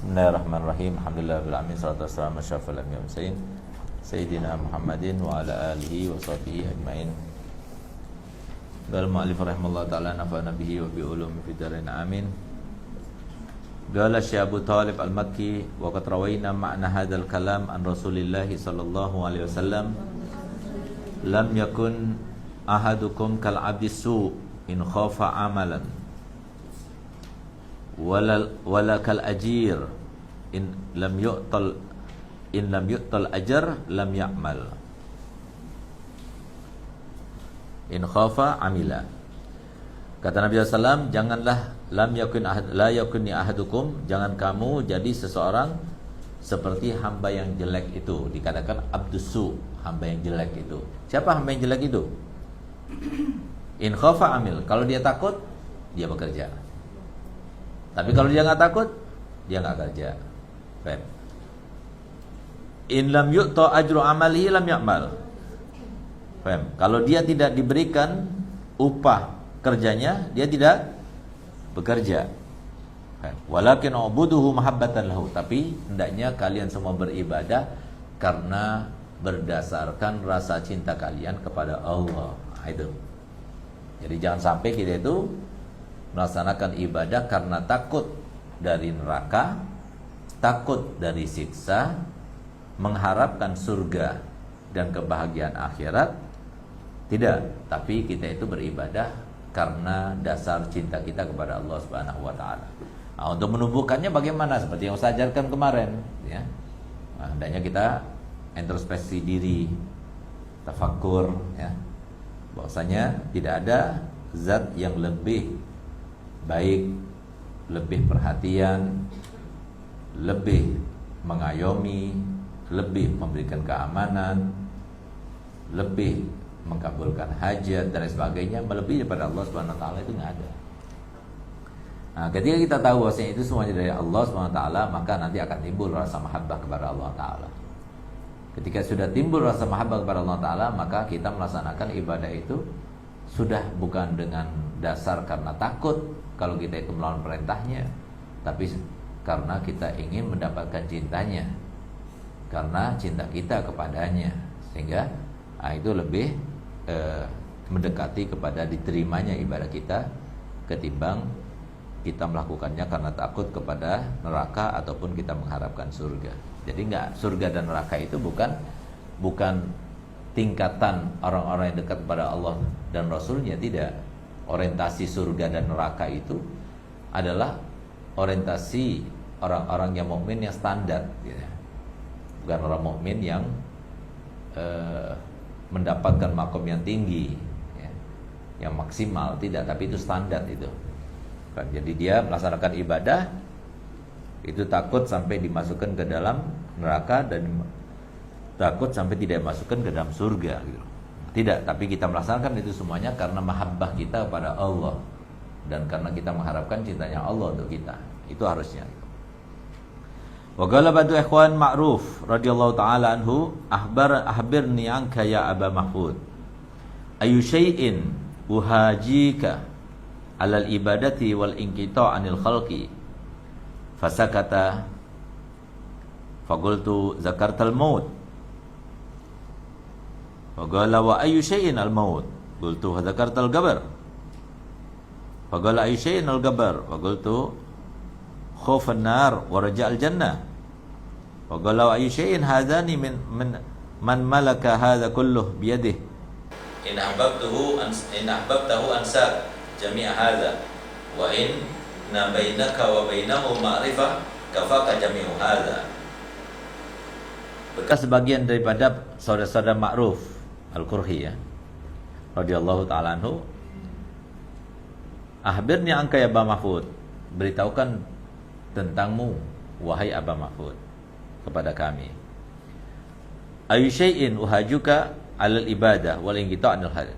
Bismillahirrahmanirrahim. Alhamdulillahirabbil alamin. Shalatu wassalamu ala asyrafil anbiya'i wal mursalin sayyidina Muhammadin wa ala alihi wa sahbihi ajmain. Qala mu'allif rahimallahu ta'ala nafa'ana bihi wa bi ulumi fid dharain amin. Qala Syekh Abu Thalib Al-Makki wa qad rawayna ma'na hadzal kalam an Rasulillah sallallahu alaihi wasallam lam yakun ahadukum kal 'abdi su' in khafa amalan wala kal ajir in lam yu'tal ajar lam ya'mal. In khafa amila. Kata Nabi SAW, janganlah la yakuni ahadukum, jangan kamu jadi seseorang seperti hamba yang jelek itu. Dikatakan abdusu, hamba yang jelek itu. Siapa hamba yang jelek itu? In khafa amil, kalau dia takut dia bekerja. Tapi kalau dia nggak takut, dia nggak kerja. Baik. In lam yu'ta ajru amalihi lam ya'mal. Baik. Kalau dia tidak diberikan upah kerjanya, dia tidak bekerja. Baik. Walakin ubuduhu mahabbatan lahu. Tapi hendaknya kalian semua beribadah karena berdasarkan rasa cinta kalian kepada Allah. Itu. Jadi jangan sampai kita itu melaksanakan ibadah karena takut dari neraka, takut dari siksa, mengharapkan surga dan kebahagiaan akhirat. Tidak, tapi kita itu beribadah karena dasar cinta kita kepada Allah Subhanahu wa taala. Nah, untuk menumbuhkannya bagaimana? Seperti yang saya ajarkan kemarin, ya. Nah, hendaknya kita introspeksi diri, tafakkur, ya. Bahwasanya tidak ada zat yang lebih baik, lebih perhatian, lebih mengayomi, lebih memberikan keamanan, lebih mengabulkan hajat dan sebagainya, melebihi daripada Allah Subhanahu wa taala, itu enggak ada. Nah, ketika kita tahu bahwasanya itu semuanya dari Allah Subhanahu wa taala, maka nanti akan timbul rasa mahabbah kepada Allah taala. Ketika sudah timbul rasa mahabbah kepada Allah taala, maka kita melaksanakan ibadah itu sudah bukan dengan dasar karena takut kalau kita itu melawan perintahnya, tapi karena kita ingin mendapatkan cintanya, karena cinta kita kepadanya, sehingga itu lebih mendekati kepada diterimanya ibadah kita ketimbang kita melakukannya karena takut kepada neraka ataupun kita mengharapkan surga. Jadi enggak, surga dan neraka itu bukan tingkatan orang-orang yang dekat kepada Allah dan Rasulnya, tidak. Orientasi surga dan neraka itu adalah orientasi orang-orang yang mukmin yang standar, gitu. Bukan orang mukmin yang mendapatkan makom yang tinggi, ya, yang maksimal, tidak. Tapi itu standar itu. Jadi dia melaksanakan ibadah itu takut sampai dimasukkan ke dalam neraka dan takut sampai tidak dimasukkan ke dalam surga, gitu. Tidak, tapi kita melaksanakan itu semuanya karena mahabbah kita kepada Allah dan karena kita mengharapkan cintanya Allah untuk kita. Itu harusnya. Wa qala ba'du ikhwan Ma'ruf radhiyallahu taala anhu, ahbirni anka ya Aba Mahfud. Ayu syai'in uhajika 'alal ibadati wal inqita' 'anil khalqi. Fasakata faqultu zakartal maut. Faqala wa ayyu syai'in al-maut? Qultu dzakartal qabr. Faqala ayyu syai'in al-qabr? Faqultu khaufan nar wa raja'al jannah. Faqala wa ayyu syai'in hadzani min man malaka hadza kulluh bi yadihi. In ahbabtahu ansa jami'a hadza wa in bainaka wa bainahu ma'rifah kafaka jami'u hadza. Bekas sebagian daripada saudara-saudara Ma'ruf Al-Qurhi, ya, radhiyallahu ta'ala anhu, ahbirni anka ya Aba Mahfud, beritahukan tentangmu wahai Aba Mahfud kepada kami. Ayu syai'in uhajuka 'alal ibadah wal inqita' 'anil hal.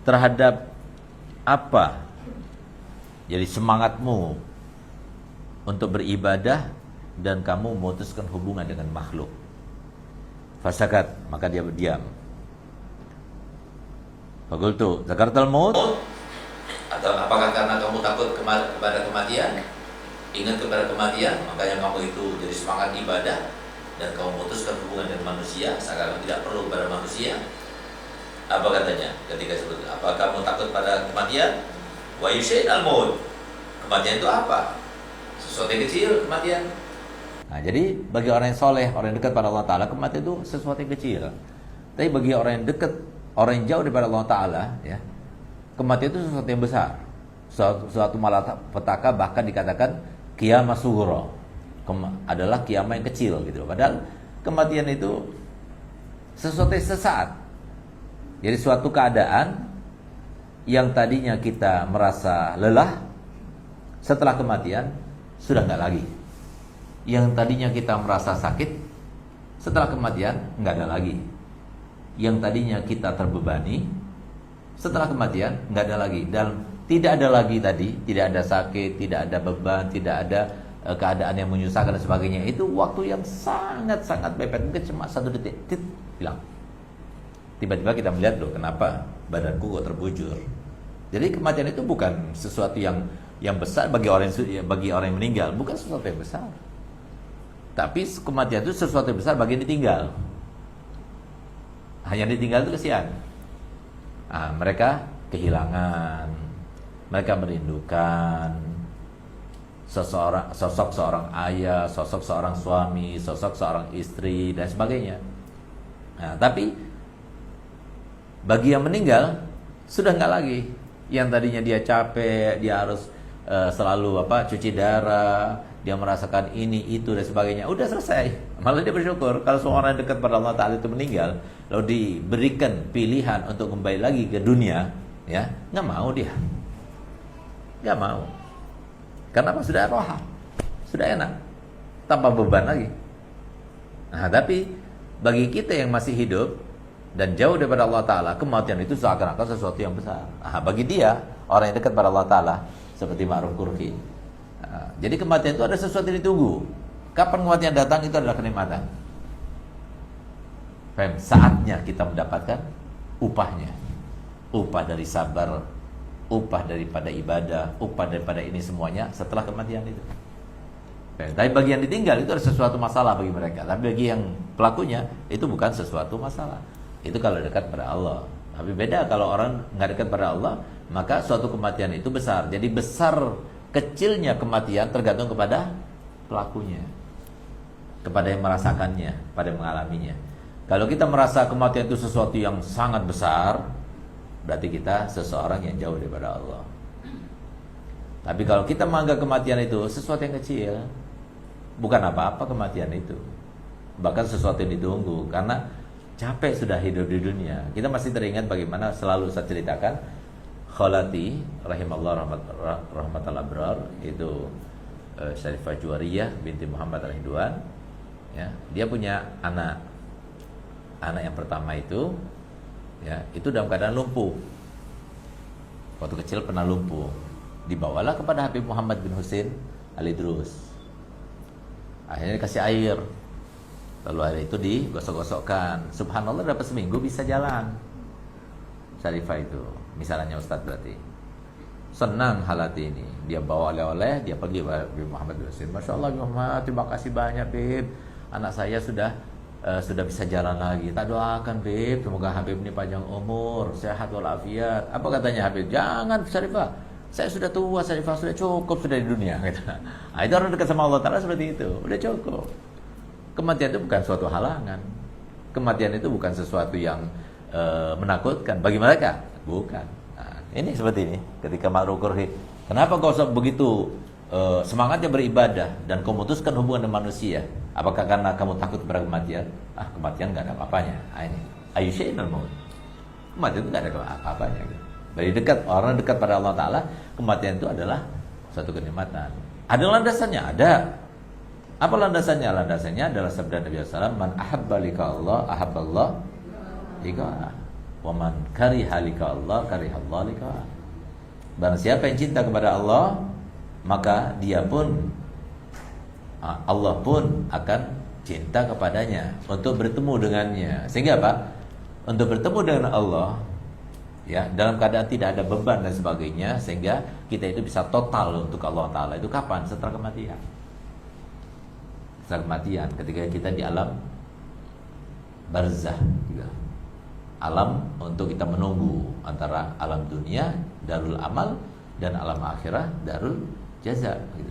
Terhadap apa jadi semangatmu untuk beribadah dan kamu memutuskan hubungan dengan makhluk? Fasakat, maka dia berdiam. Faqultu zakartal maut, atau apakah karena kamu takut kepada kematian? ingat kepada kematian, makanya kamu itu jadi semangat ibadah dan kamu memutuskan hubungan dengan manusia seakan tidak perlu pada manusia. Apa katanya ketika sebut, apa kamu takut pada kematian? Wa yusyai'al maut. Kematian itu apa? Sesuatu yang kecil, kematian. Nah, jadi bagi orang yang soleh, orang yang dekat pada Allah Ta'ala, kematian itu sesuatu yang kecil. Tapi bagi orang yang dekat, orang yang jauh daripada Allah Ta'ala, ya, kematian itu sesuatu yang besar. Suatu malapetaka, bahkan dikatakan qiyamah sughra, adalah kiamat yang kecil gitu. Padahal kematian itu sesuatu yang sesaat. Jadi suatu keadaan yang tadinya kita merasa lelah, setelah kematian sudah nggak lagi. Yang tadinya kita merasa sakit, setelah kematian nggak ada lagi. Yang tadinya kita terbebani, setelah kematian nggak ada lagi. Dan tidak ada lagi tadi, tidak ada sakit, tidak ada beban, tidak ada keadaan yang menyusahkan dan sebagainya. Itu waktu yang sangat-sangat mepet, mungkin cuma 1 detik, hilang. Tiba-tiba kita melihat, loh, kenapa badanku kok terbujur. Jadi kematian itu bukan sesuatu yang besar bagi orang yang meninggal, bukan sesuatu yang besar. Tapi kematian itu sesuatu yang besar bagi yang ditinggal. Yang ditinggal itu kesian. Nah, mereka kehilangan, mereka merindukan sosok seorang ayah, sosok seorang suami, sosok seorang istri dan sebagainya. Nah, tapi bagi yang meninggal sudah nggak lagi. Yang tadinya dia capek, dia harus selalu cuci darah, dia merasakan ini itu dan sebagainya, udah selesai. Malah dia bersyukur kalau seorang yang dekat pada Allah Ta'ala itu meninggal, lalu diberikan pilihan untuk kembali lagi ke dunia, ya nggak mau dia, nggak mau. Karena apa? Sudah roha, sudah enak, tanpa beban lagi. Nah, tapi bagi kita yang masih hidup dan jauh daripada Allah Ta'ala, kematian itu seakan-akan sesuatu yang besar. Nah, bagi dia, orang yang dekat pada Allah Ta'ala, seperti Ma'ruf Qurfi, jadi kematian itu ada sesuatu yang ditunggu. Kapan kematian datang itu adalah kenikmatan. Saatnya kita mendapatkan upahnya. Upah dari sabar, upah daripada ibadah, upah daripada ini semuanya setelah kematian itu. Tapi bagi yang ditinggal itu ada sesuatu masalah bagi mereka. Tapi bagi yang pelakunya itu bukan sesuatu masalah. Itu kalau dekat pada Allah. Tapi beda kalau orang nggak dekat pada Allah, maka suatu kematian itu besar. Jadi besar kecilnya kematian tergantung kepada pelakunya, kepada yang merasakannya, pada yang mengalaminya. Kalau kita merasa kematian itu sesuatu yang sangat besar, berarti kita seseorang yang jauh daripada Allah. Tapi kalau kita menganggap kematian itu sesuatu yang kecil, bukan apa-apa kematian itu, bahkan sesuatu yang ditunggu. Karena capek sudah hidup di dunia. Kita masih teringat bagaimana selalu saya ceritakan Khalati rahimallah rahmatal abrar, itu Syarifah Juwariyah binti Muhammad Al-Hidwan, ya, dia punya anak yang pertama itu, ya, itu dalam keadaan lumpuh. Waktu kecil pernah lumpuh. Dibawalah kepada Habib Muhammad bin Husain Al-Idrus. Akhirnya dikasih air. Lalu air itu digosok-gosokkan. Subhanallah, dapat seminggu bisa jalan. Syarifah itu, misalnya Ustadz, berarti senang Halati ini. Dia bawa oleh-oleh, dia pergi kepada Habib Muhammad bin Husain. Masya Allah, Muhammad, terima kasih banyak, Bib. Anak saya sudah bisa jalan lagi. Tak doakan, Bib, semoga Habib ini panjang umur, sehat walafiat. Apa katanya Habib? Jangan, Syarifah, saya sudah tua, Syarifah, sudah cukup sudah di dunia. Nah, itu orang dekat sama Allah Ta'ala seperti itu, udah cukup. Kematian itu bukan suatu halangan. Kematian itu bukan sesuatu yang menakutkan bagi mereka, bukan. Nah, ini seperti ini ketika Ma'ruf Qurfi, kenapa kau begitu semangatnya beribadah dan kau memutuskan hubungan dengan manusia? Apakah karena kamu takut kepada kematian? Kematian nggak ada apa-apanya. Ini ayyusyai'al maut. Kematian itu nggak ada apa-apanya. Bagi dekat, orang dekat pada Allah Ta'ala, kematian itu adalah suatu kenikmatan. Ada landasannya, ada. Apa landasannya? Landasannya adalah sabda Nabi SAW, man ahabba lika Allah, ahabballah lika, wa man kariha lika Allah, karihallah lika. Barang siapa yang cinta kepada Allah, maka dia pun, Allah pun akan cinta kepadanya untuk bertemu dengannya. Sehingga apa? Untuk bertemu dengan Allah ya, dalam keadaan tidak ada beban dan sebagainya, sehingga kita itu bisa total untuk Allah Ta'ala. Itu kapan? Setelah kematian. Setelah kematian, ketika kita di alam barzah gitu. Alam untuk kita menunggu antara alam dunia, darul amal, dan alam akhirah, darul jaza gitu.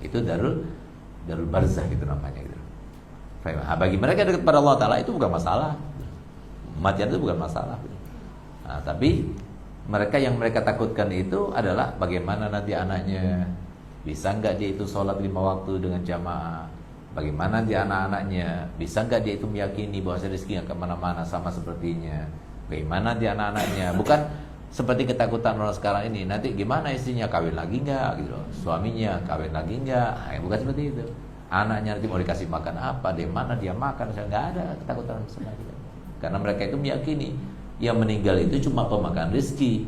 Itu darul barzah gitu namanya gitu. Nah, bagi mereka dekat pada Allah Ta'ala itu bukan masalah. Kematian itu bukan masalah. Nah, tapi mereka takutkan itu adalah bagaimana nanti anaknya, bisa nggak dia itu sholat 5 waktu dengan jamaah, bagaimana dia anak-anaknya, bisa nggak dia itu meyakini bahwa rezeki nggak kemana-mana sama sepertinya, bagaimana dia anak-anaknya. Bukan seperti ketakutan orang sekarang ini, nanti gimana istrinya, kawin lagi nggak gitu, suaminya kawin lagi nggak. Bukan seperti itu. Anaknya nanti mau dikasih makan apa, di mana dia makan, saya nggak ada ketakutan sama itu. Karena mereka itu meyakini yang meninggal itu cuma pemakan rezeki,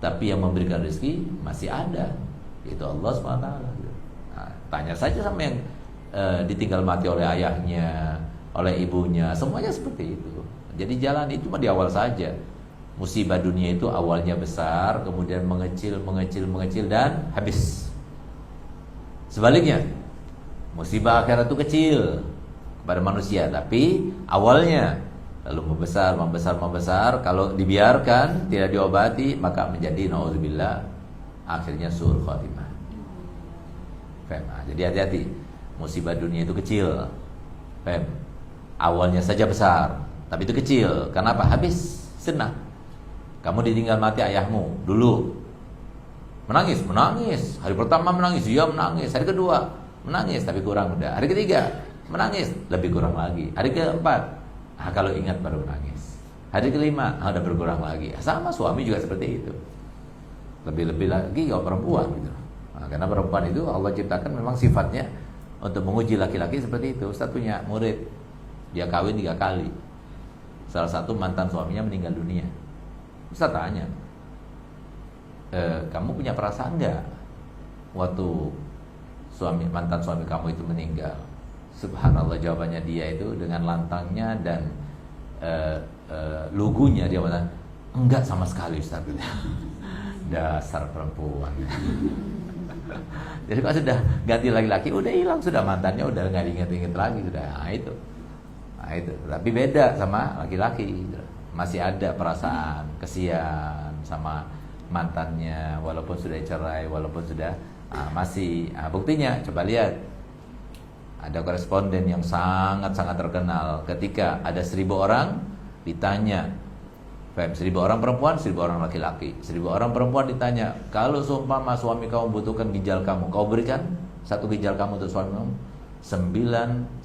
tapi yang memberikan rezeki masih ada, yaitu Allah SWT. Nah, tanya saja sama yang ditinggal mati oleh ayahnya, oleh ibunya, semuanya seperti itu. Jadi jalan itu cuma di awal saja. Musibah dunia itu awalnya besar, kemudian mengecil dan habis. Sebaliknya, musibah akhirat itu kecil kepada manusia, tapi awalnya lalu membesar. Kalau dibiarkan, tidak diobati, maka menjadi naudzubillah akhirnya su'ul khatimah. Jadi hati-hati. Musibah dunia itu kecil. Awalnya saja besar, tapi itu kecil. Kenapa? Habis, senang. Kamu ditinggal mati ayahmu dulu, menangis. Hari pertama menangis, menangis. Hari kedua menangis, tapi kurang udah. Hari ketiga menangis, lebih kurang lagi. Hari keempat, kalau ingat baru menangis. Hari kelima, udah berkurang lagi. Sama suami juga seperti itu. Lebih-lebih lagi kalau perempuan gitu. Karena perempuan itu Allah ciptakan memang sifatnya untuk menguji laki-laki seperti itu. Ustaz punya murid, dia kawin 3 kali. Salah satu mantan suaminya meninggal dunia. Ustaz tanya, kamu punya perasaan nggak waktu mantan suami kamu itu meninggal? Subhanallah, jawabannya dia itu dengan lantangnya dan lugunya, dia bilang, enggak sama sekali Ustaz. Dasar perempuan. Jadi kalau sudah ganti laki-laki, udah hilang sudah mantannya, udah nggak diinget-inget lagi sudah. Nah itu. Tapi beda sama laki-laki, masih ada perasaan kesian sama mantannya, walaupun sudah cerai, walaupun sudah masih. Buktinya coba lihat, ada koresponden yang sangat-sangat terkenal. Ketika ada 1.000 orang ditanya, 1.000 orang perempuan, 1.000 orang laki-laki. 1.000 orang perempuan ditanya, kalau seumpama suami kamu butuhkan ginjal kamu, kau berikan 1 ginjal kamu untuk suami kamu? 999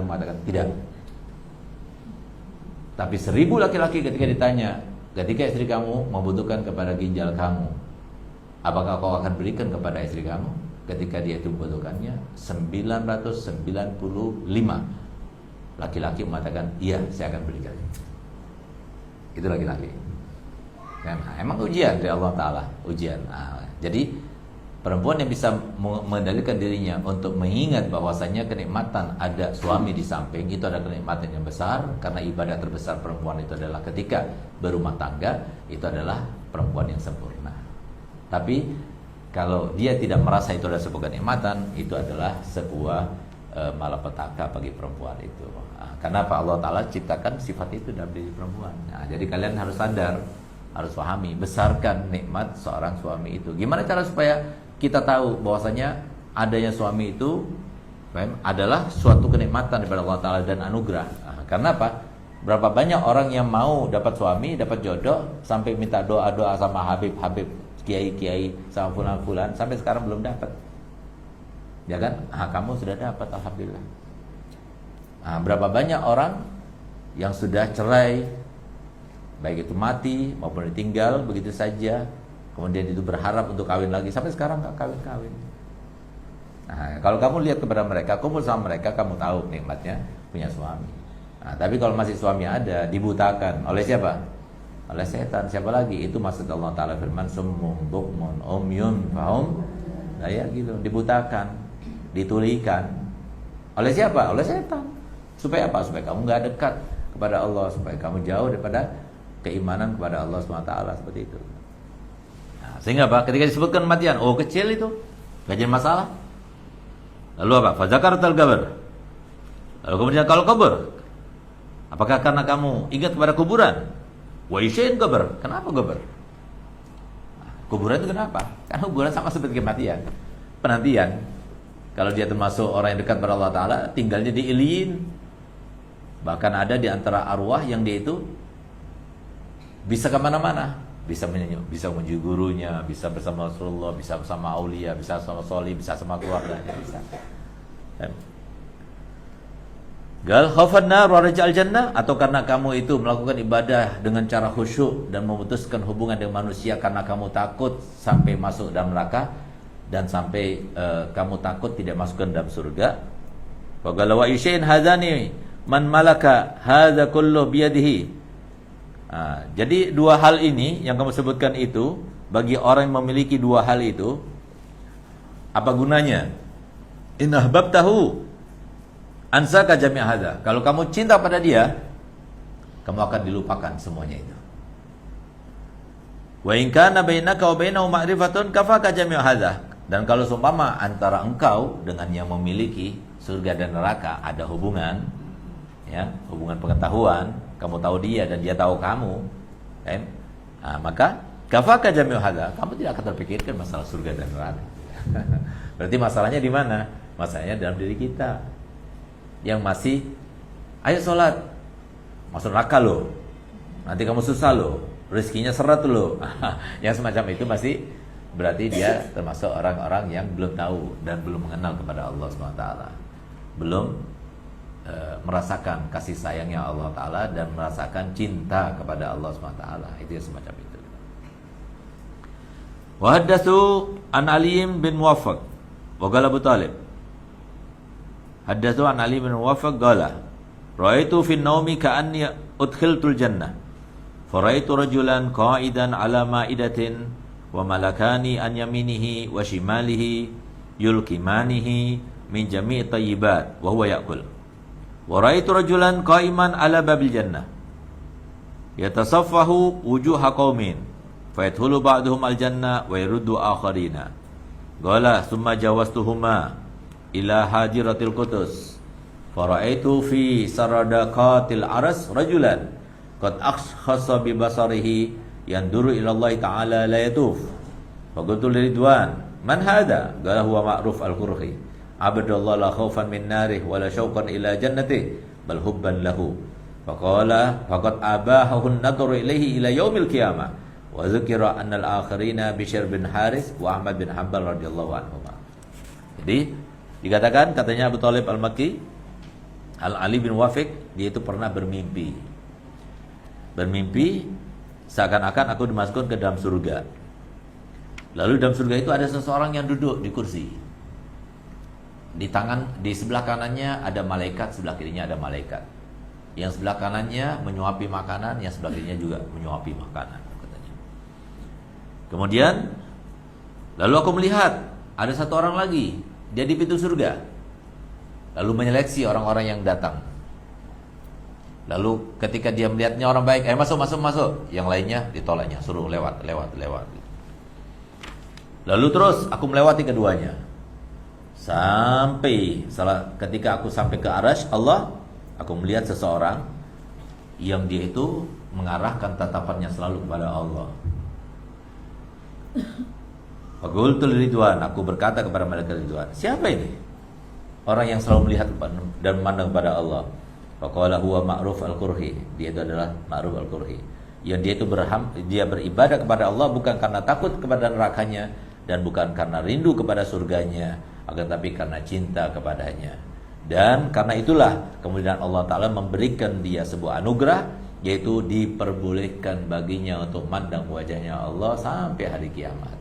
mengatakan tidak. Tapi 1.000 laki-laki ketika ditanya, ketika istri kamu membutuhkan kepada ginjal kamu, apakah kau akan berikan kepada istri kamu? Ketika dia itu membutuhkannya, 995 laki-laki mengatakan, iya, saya akan berikan. Itu laki-laki. Emang ujian dari Allah Ta'ala, ujian. Jadi perempuan yang bisa mendalilkan dirinya untuk mengingat bahwasanya kenikmatan ada suami di samping, itu ada kenikmatan yang besar. Karena ibadah terbesar perempuan itu adalah ketika berumah tangga, itu adalah perempuan yang sempurna. Tapi kalau dia tidak merasa itu adalah sebuah kenikmatan, itu adalah sebuah malapetaka bagi perempuan itu. Kenapa Allah Ta'ala ciptakan sifat itu dalam diri perempuan? Jadi kalian harus sadar, harus pahami, besarkan nikmat seorang suami itu. Gimana cara supaya kita tahu bahwasanya adanya suami itu adalah suatu kenikmatan daripada Allah Ta'ala dan anugerah. Karena apa? Berapa banyak orang yang mau dapat suami, dapat jodoh, sampai minta doa-doa sama Habib-Habib, kiai-kiai, sama fulan-fulan, sampai sekarang belum dapat. Ya kan? Kamu sudah dapat, alhamdulillah. Berapa banyak orang yang sudah cerai, baik itu mati maupun ditinggal begitu saja, kemudian itu berharap untuk kawin lagi, sampai sekarang nggak kawin-kawin. Kalau kamu lihat kepada mereka, kumpul sama mereka, kamu tahu nikmatnya punya suami. Tapi kalau masih suami ada, dibutakan oleh siapa? Oleh setan. Siapa lagi? Itu maksud Allah Ta'ala firman, summun bukmun umyun fahum la yaqilun, dibutakan, ditulikan. Oleh siapa? Oleh setan. Supaya apa? Supaya kamu nggak dekat kepada Allah, supaya kamu jauh daripada keimanan kepada Allah SWT seperti itu. Nah, sehingga apa? Ketika disebutkan kematian, oh kecil itu, gak jadi masalah. Lalu apa? Fazakaratul qabr. Lalu kemudian kalau kubur, apakah karena kamu ingat kepada kuburan? Wa isyain qabr. Kenapa kubur? Nah, kuburan itu kenapa? Karena kuburan sama seperti kematian, penantian. Kalau dia termasuk orang yang dekat kepada Allah Ta'ala, tinggalnya di Iliyin. Bahkan ada di antara arwah yang dia itu bisa kemana-mana, bisa menuju gurunya, bisa bersama Rasulullah, bisa bersama aulia, bisa bersama sholih, bisa sama keluarganya, bisa. Gal khafan nar wa raja'al jannah, atau karena kamu itu melakukan ibadah dengan cara khusyuk dan memutuskan hubungan dengan manusia karena kamu takut sampai masuk dalam neraka dan sampai kamu takut tidak masuk ke dalam surga. Wa qala wa isyain hadzani man malaka hadza kullu biyadihi. Jadi dua hal ini yang kamu sebutkan itu, bagi orang yang memiliki dua hal itu, apa gunanya? In ahbabtahu ansaka jami' hadza. Kalau kamu cinta pada dia, kamu akan dilupakan semuanya itu. Wa in kana bainaka wa bainahu ma'rifatun kafaka jami' hadza. Dan kalau seumpama antara engkau dengan yang memiliki surga dan neraka ada hubungan, ya, hubungan pengetahuan, kamu tahu dia dan dia tahu kamu, kan? Maka kafaka jami'u hadza, kamu tidak akan terpikirkan masalah surga dan neraka. Berarti masalahnya di mana? Masalahnya dalam diri kita yang masih, ayo sholat, masuk neraka loh, nanti kamu susah loh, rezekinya seret loh. Yang semacam itu masih berarti dia termasuk orang-orang yang belum tahu dan belum mengenal kepada Allah SWT, belum merasakan kasih sayangnya Allah Ta'ala dan merasakan cinta kepada Allah SWT. Itu yang semacam itu. Wa haddatsu an Ali bin Muwaffaq wa qala Abu Talib. Haddatsu an Ali bin Muwaffaq qala ra'aitu fi an-naumi ka'anni udkhiltul jannah fa ra'aitu rajulan qa'idan 'ala ma'idatin wa malakani an yaminihi wa shimalihi yulkimanihi min jami' thayyibat wa huwa ya'kul. Wa ra'aitu rajulan qa'iman 'ala babil jannah yatasaffahu wujuha qaumin fa yadkhulu ba'duhum al-jannah wa yaruddu akharina. Qala summa jawastuhuma ila hajiratil qutus fa ra'aitu fi saradaqatil aras rajulan qad akhkhasa bi basarihi yanduru ila Allah Ta'ala la yatuf. Fa qultu li Ridwan man hadha? Qala huwa Ma'ruf al-Qurhi. Abdullah la khaufan min narih wa la syauqan ila jannatih bal hubban lahu. Faqala faqad abahu an-nadru ilaihi ila yaumil qiyamah. Wa dzukira anna al-akhirina Bishr bin Haris wa Ahmad bin Hanbal radhiyallahu anhuma. Jadi dikatakan, katanya Abu Thalib Al-Makki, Ali bin Wafiq, dia itu pernah bermimpi seakan-akan aku dimasukkan ke dalam surga. Lalu dalam surga itu ada seseorang yang duduk di kursi. Di sebelah kanannya ada malaikat, sebelah kirinya ada malaikat. Yang sebelah kanannya menyuapi makanan, yang sebelah kirinya juga menyuapi makanan, katanya. Kemudian lalu aku melihat ada satu orang lagi, dia di pintu surga. Lalu menyeleksi orang-orang yang datang. Lalu ketika dia melihatnya orang baik, masuk. Yang lainnya ditolaknya, suruh lewat. Lalu terus aku melewati keduanya. Ketika aku sampai ke Arasy Allah, aku melihat seseorang yang dia itu mengarahkan tatapannya selalu kepada Allah. Faqultu Ridwan, aku berkata kepada malaikat Ridwan, siapa ini? Orang yang selalu melihat dan memandang kepada Allah. Faqala huwa Ma'ruf al-Qurhi. Dia itu adalah Ma'ruf al-Qurhi. Yang dia itu dia beribadah kepada Allah bukan karena takut kepada nerakanya dan bukan karena rindu kepada surganya, akan tapi karena cinta kepadanya. Dan karena itulah kemudian Allah Ta'ala memberikan dia sebuah anugerah, yaitu diperbolehkan baginya untuk mandang wajahnya Allah sampai hari kiamat.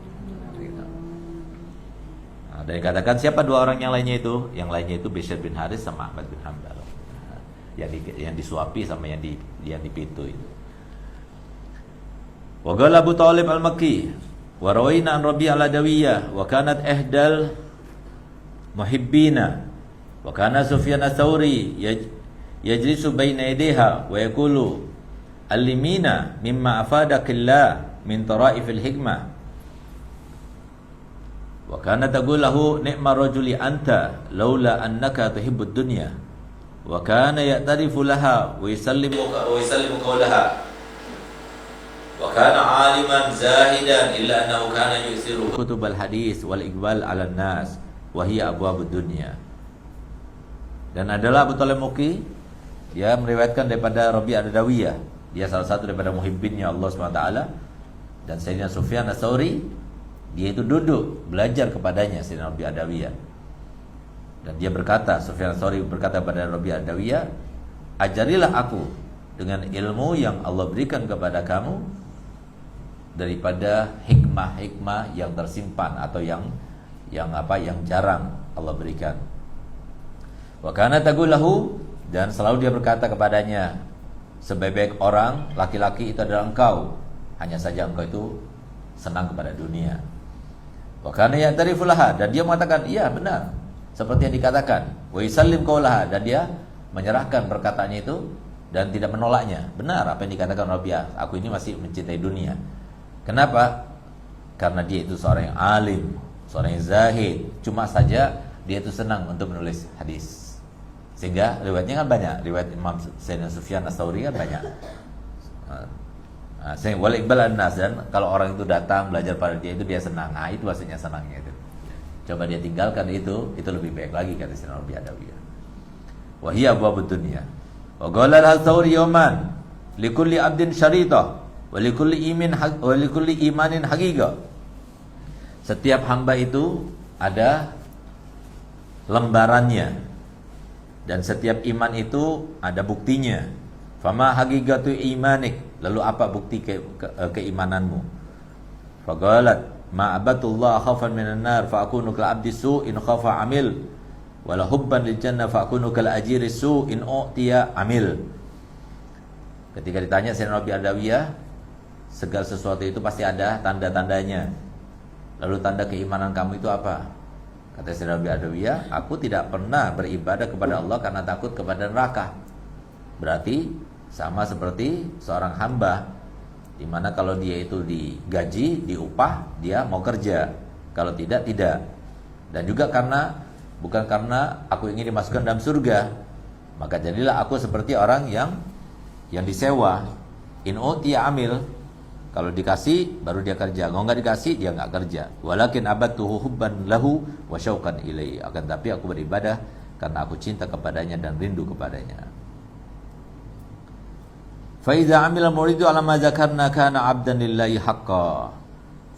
Dan dikatakan siapa dua orang yang lainnya itu? Yang lainnya itu Bishr bin Haris sama Ahmad bin Hanbal. Yang disuapi sama yang di pintu itu. Wa qala Abu Thalib Al-Makki wa rawayna an Rabi' al-Adawiyah wa kanat ihdal muhibbina wa kana Sufyan ats-Tsauri yajlisu baina yadayha wa yaqulu allimina mimma afadakillah min taraifil hikmah. Wa kana taqul lahu ni'ma rajuli anta laula annaka tuhibbud dunya. Wa kana ya'tarifu laha wa yusallimu qawlaha. Wa kana 'aliman zahidan illa annahu kana yusiru kutubal hadis wal iqbal 'ala an-nas wa hiya abwabud dunya. Dan adalah Abu Thalib Muqi, dia meriwayatkan daripada Rabi' Ad-Dawiyah. Dia salah satu daripada muhibbinnya Allah SWT. Dan Sayyidina Sufyan Ats-Tsauri, dia itu duduk belajar kepadanya Sayyidina Rabi' Ad-Dawiyah. Dan dia berkata, Sufyan Ats-Tsauri berkata kepada Rabi' Ad-Dawiyah, ajarilah aku dengan ilmu yang Allah berikan kepada kamu daripada hikmah-hikmah yang tersimpan atau yang jarang Allah berikan. Wa kana taqul lahu, dan selalu dia berkata kepadanya, sebaik-baik orang laki-laki itu adalah engkau, hanya saja engkau itu senang kepada dunia. Wa kana ya'tarifu laha, dan dia mengatakan iya benar seperti yang dikatakan. Wa yusallim qaulaha, dan dia menyerahkan perkataannya itu dan tidak menolaknya. Benar apa yang dikatakan Rabi'ah, aku ini masih mencintai dunia. Kenapa? Karena dia itu seorang yang alim, seorang yang zahid. Cuma saja dia itu senang untuk menulis hadis. Sehingga riwayatnya kan banyak. Riwayat Imam Sayyidina Sufyan Ats-Tsauri kan banyak. Sehingga wal iqbal an-nas, dan kalau orang itu datang belajar pada dia itu dia senang. Nah, itu maksudnya senangnya itu. Coba dia tinggalkan itu lebih baik lagi kata Sayyidina Rabi' Ad-Dawiyah. Wa hiya abwabud dunya. Wa qala al-Ats-Tsauri yawman likulli 'abdin syaritah wa likulli imanin haqiqah. Setiap hamba itu ada lembarannya, dan setiap iman itu ada buktinya. Fama haqiqatu imanik, lalu apa bukti keimananmu? Faqalat ma abatullah khaufan minan nar fa akunu kal abdi su in khafa amil wala hubban lil jannah fa akunu kal ajiri su in utiya amil. Ketika ditanya Sayyidina Rabi' Ad-Dawiyah, segala sesuatu itu pasti ada tanda-tandanya. Lalu tanda keimanan kamu itu apa? Kata Sayyidina Rabi' Ad-Dawiyah, aku tidak pernah beribadah kepada Allah karena takut kepada neraka. Berarti sama seperti seorang hamba, di mana kalau dia itu digaji, diupah, dia mau kerja. Kalau tidak, tidak. Dan juga bukan karena aku ingin dimasukkan dalam surga, maka jadilah aku seperti orang yang disewa. In utiya amil, kalau dikasih baru dia kerja, kalau enggak dikasih dia enggak kerja. Walakin abadtuhu hubban lahu wa syauqan ilaihi, akan tapi aku beribadah karena aku cinta kepadanya dan rindu kepadanya. Fa idza amila muridu ala ma zakarna kana 'abdan lillahi haqqan.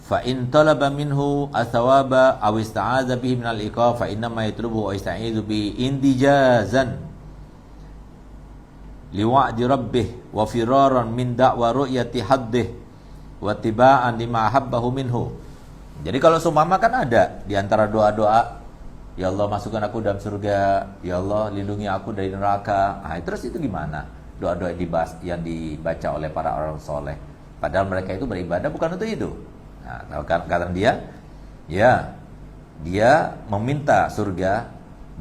Fa in talaba minhu athawaba aw ista'adza bihi min al-iqab fa inna ma yatlubu wa yasta'idu bi indijazan liwa'di rabbih wa firaran min da'wa ru'yati haddih wa tiba'an lima habbahu minhu. Jadi kalau seumpama kan ada di antara doa-doa, ya Allah masukkan aku dalam surga, ya Allah lindungi aku dari neraka. Nah, terus itu gimana? Doa-doa yang dibaca oleh para orang soleh, padahal mereka itu beribadah bukan untuk itu. Nah, kata dia, ya dia meminta surga,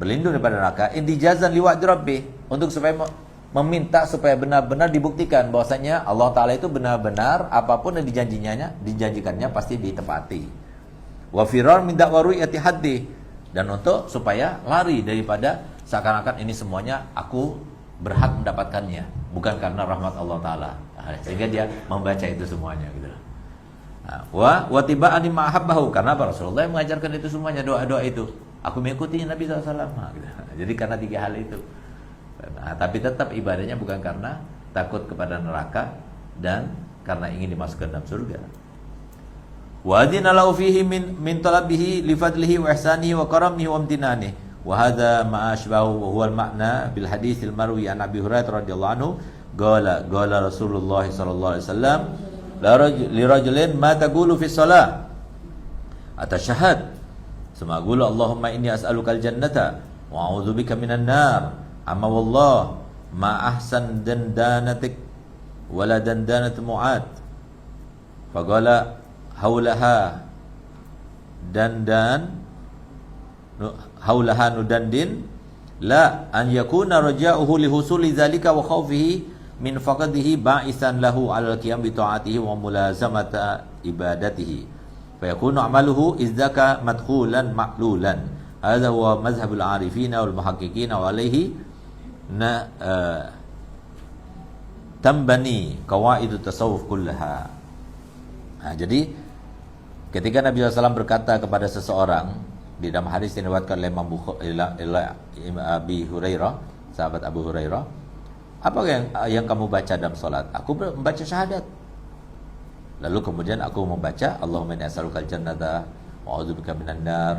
berlindung daripada neraka, indijazan liwa'di rabbih, untuk supaya meminta supaya benar-benar dibuktikan bahwasanya Allah Ta'ala itu benar-benar apapun yang dijanjikannya pasti ditepati. Wa firar min da'wa ru'yati haddi, dan untuk supaya lari daripada seakan-akan ini semuanya aku berhak mendapatkannya, bukan karena rahmat Allah Ta'ala. Sehingga dia membaca itu semuanya gitu. Wa tiba'an lima habbahu, karena Rasulullah yang mengajarkan itu semuanya, doa-doa itu. Aku mengikuti Nabi SAW gitu. Jadi karena 3 hal itu. Nah, tapi tetap ibadahnya bukan karena takut kepada neraka dan karena ingin dimasukkan dalam surga. Wa adina lahu fihi min talabihi li fadlihi wa ihsanihi wa karamihi wa imtinanihi. Wa hadza ma ashbahu wa huwa al-ma'na bil hadits al-marwi an Abi Hurairah radhiyallahu anhu qala Rasulullah sallallahu alaihi wasallam li rajulin ma taqulu fi shalah atashahad summa qulu Allahumma inni as'aluka al-jannata wa a'udzubika minan nar. Amma wallah ma ahsan dandanatik wala dandanat mu'ad. Faqala haulaha nudandin la an yakuna raja'uhu li husuli dzalika wa khawfihi min faqadihi ba'isan lahu 'alal qiyam bi ta'atihi wa mulazamata ibadatihi. Fa yakunu 'amaluhu idzaka madkhulan ma'lulan. Hadza huwa mazhabul 'arifin wal muhaqqiqin wa alaihi tambani qawaidut tasawuf kullaha. Nah, jadi ketika Nabi SAW berkata kepada seseorang di dalam hadis yang diriwayatkan oleh Imam Abi Hurairah, sahabat Abu Hurairah, apa yang kamu baca dalam salat? Aku membaca syahadat. Lalu kemudian aku membaca Allahumma inni as'alukal jannata wa a'udzubika minan nar.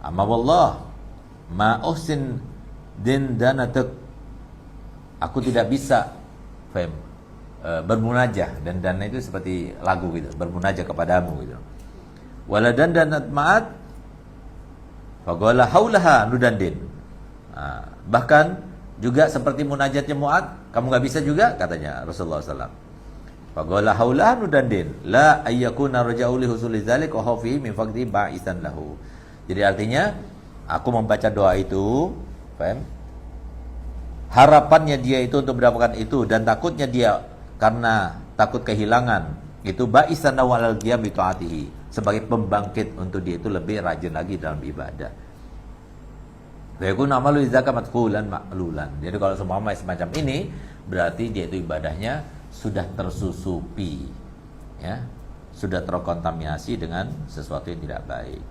Amma wallah ma uhsin danatak. Aku tidak bisa bermunajah, dan dana itu seperti lagu gitu, bermunajah kepadamu gitu. Waladan danat ma'at faqala haulaha nudandin. Bahkan juga seperti munajatnya Mu'ad, kamu enggak bisa juga, katanya Rasulullah SAW. Faqala haulaha nudandin la ayyakuna raja'u li husuli dzalik wa khawfi min faqdi ba'isan lahu. Jadi artinya aku membaca doa itu, paham? Harapannya dia itu untuk mendapatkan itu, dan takutnya dia karena takut kehilangan itu ba'isan lahu alal qiyam bi ta'atihi, sebagai pembangkit untuk dia itu lebih rajin lagi dalam ibadah. Yakun amalu idzaka madkhulan ma'lulan. Jadi kalau semacam ini berarti dia itu ibadahnya sudah tersusupi, ya, sudah terkontaminasi dengan sesuatu yang tidak baik.